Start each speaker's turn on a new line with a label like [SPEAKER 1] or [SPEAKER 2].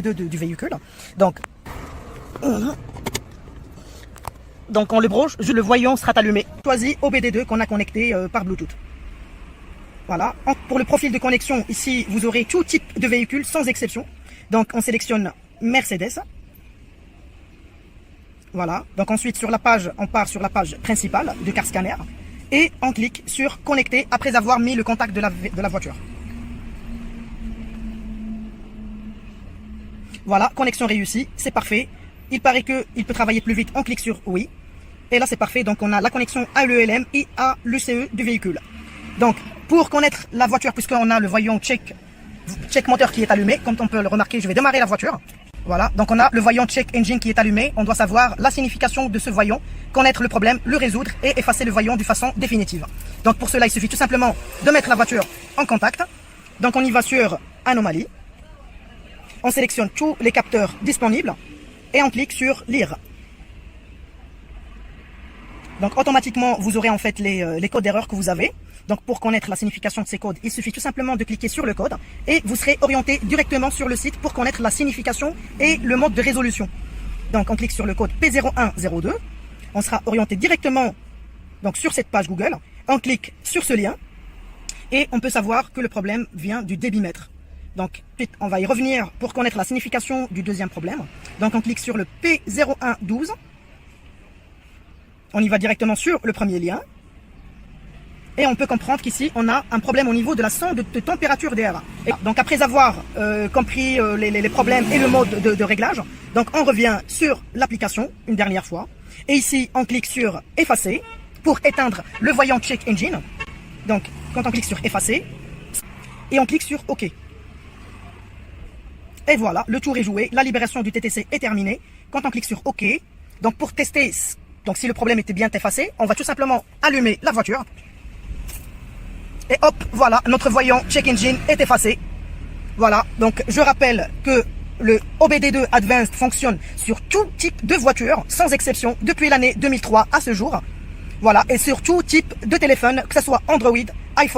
[SPEAKER 1] du véhicule. Donc on le branche, le voyant sera allumé. Choisis OBD2 qu'on a connecté par Bluetooth. Voilà. Pour le profil de connexion, ici, vous aurez tout type de véhicule sans exception. Donc, on sélectionne Mercedes. Voilà. Donc, ensuite, sur la page, on part sur la page principale du car scanner et on clique sur connecter après avoir mis le contact de la voiture. Voilà, connexion réussie, c'est parfait. Il paraît qu'il peut travailler plus vite, on clique sur oui. Et là, c'est parfait. Donc, on a la connexion à l'ELM et à l'UCE du véhicule. Donc, pour connaître la voiture, puisqu'on a le voyant check moteur qui est allumé, comme on peut le remarquer, je vais démarrer la voiture. Voilà, donc on a le voyant check engine qui est allumé. On doit savoir la signification de ce voyant, connaître le problème, le résoudre et effacer le voyant de façon définitive. Donc pour cela, il suffit tout simplement de mettre la voiture en contact. Donc on y va sur anomalie. On sélectionne tous les capteurs disponibles et on clique sur lire. Donc automatiquement, vous aurez en fait les codes d'erreur que vous avez. Donc pour connaître la signification de ces codes, il suffit tout simplement de cliquer sur le code et vous serez orienté directement sur le site pour connaître la signification et le mode de résolution. Donc on clique sur le code P0102, on sera orienté directement donc, sur cette page Google, on clique sur ce lien et on peut savoir que le problème vient du débitmètre. Donc on va y revenir pour connaître la signification du deuxième problème. Donc on clique sur le P0112, on y va directement sur le premier lien. Et on peut comprendre qu'ici, on a un problème au niveau de la sonde de température d'air. Donc après avoir compris les problèmes et le mode de réglage, donc on revient sur l'application une dernière fois. Et ici, on clique sur effacer pour éteindre le voyant check engine. Donc quand on clique sur effacer, et on clique sur OK. Et voilà, le tour est joué, la libération du TTC est terminée. Quand on clique sur OK, donc pour tester donc si le problème était bien effacé, on va tout simplement allumer la voiture. Et hop, voilà, notre voyant check engine est effacé. Voilà, donc je rappelle que le OBD2 Advanced fonctionne sur tout type de voiture, sans exception, depuis l'année 2003 à ce jour. Voilà, et sur tout type de téléphone, que ce soit Android,